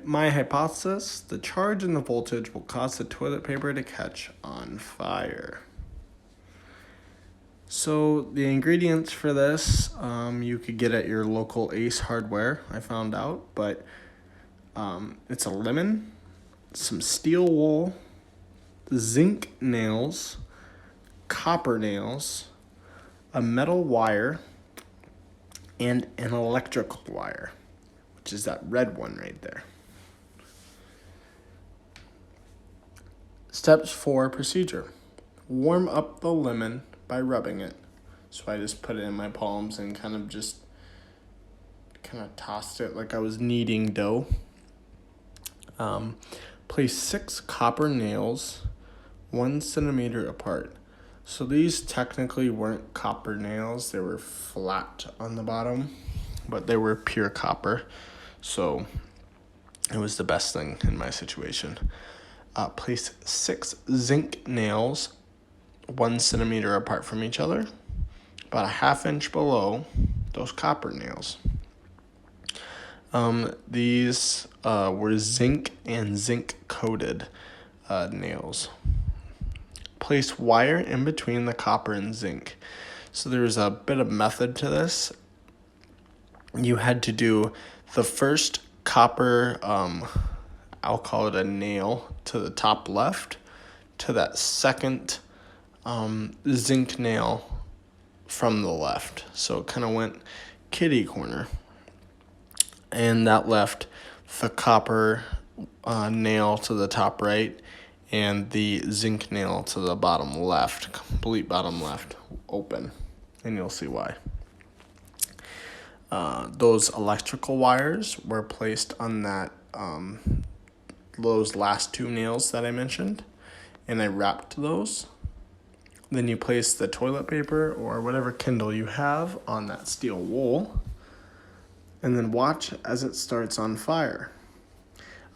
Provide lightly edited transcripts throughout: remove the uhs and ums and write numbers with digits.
My hypothesis, the charge and the voltage will cause the toilet paper to catch on fire. So the ingredients for this, you could get at your local Ace Hardware, I found out, but it's a lemon, some steel wool, zinc nails, copper nails, a metal wire, and an electrical wire, which is that red one right there. Steps 4 procedure. Warm up the lemon by rubbing it. So I just put it in my palms and kind of tossed it like I was kneading dough. Place 6 copper nails 1 centimeter apart. So these technically weren't copper nails, they were flat on the bottom, but they were pure copper. So it was the best thing in my situation. Place 6 zinc nails 1 centimeter apart from each other, about a ½ inch below those copper nails. These were zinc and zinc coated nails. Place wire in between the copper and zinc. So there's a bit of method to this. You had to do the first copper, I'll call it a nail, to the top left, to that second zinc nail from the left. So it kind of went kitty corner. And that left the copper nail to the top right and the zinc nail to the bottom left, complete bottom left, open. And you'll see why. Those electrical wires were placed on that those last 2 nails that I mentioned, and I wrapped those. Then you place the toilet paper or whatever Kindle you have on that steel wool, and then watch as it starts on fire.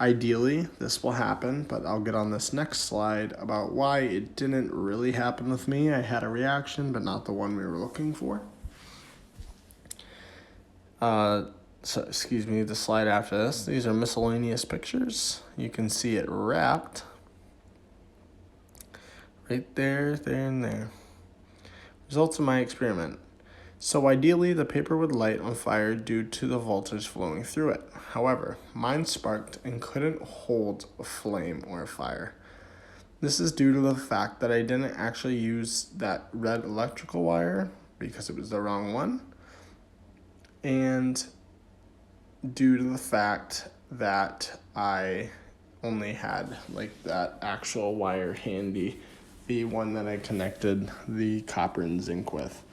Ideally, this will happen, but I'll get on this next slide about why it didn't really happen with me. I had a reaction, but not the one we were looking for. The slide after this. These are miscellaneous pictures. You can see it wrapped. Right there, there, and there. Results of my experiment. So ideally, the paper would light on fire due to the voltage flowing through it. However, mine sparked and couldn't hold a flame or a fire. This is due to the fact that I didn't actually use that red electrical wire because it was the wrong one, and due to the fact that I only had that actual wire handy, the one that I connected the copper and zinc with.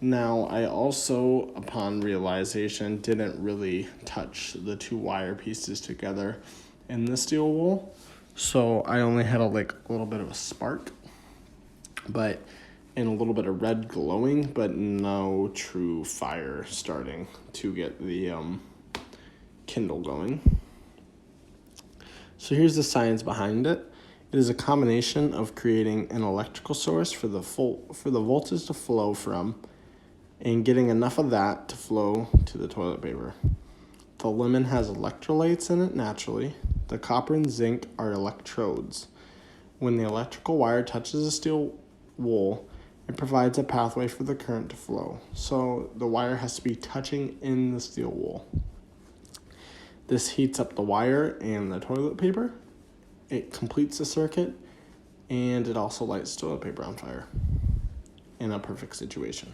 Now, I also, upon realization, didn't really touch the 2 wire pieces together in the steel wool, so I only had a little bit of a spark, and a little bit of red glowing, but no true fire starting to get the Kindle going. So here's the science behind it. It is a combination of creating an electrical source for the voltage to flow from, and getting enough of that to flow to the toilet paper. The lemon has electrolytes in it naturally. The copper and zinc are electrodes. When the electrical wire touches the steel wool, it provides a pathway for the current to flow. So the wire has to be touching in the steel wool. This heats up the wire and the toilet paper. It completes the circuit, and it also lights toilet paper on fire in a perfect situation.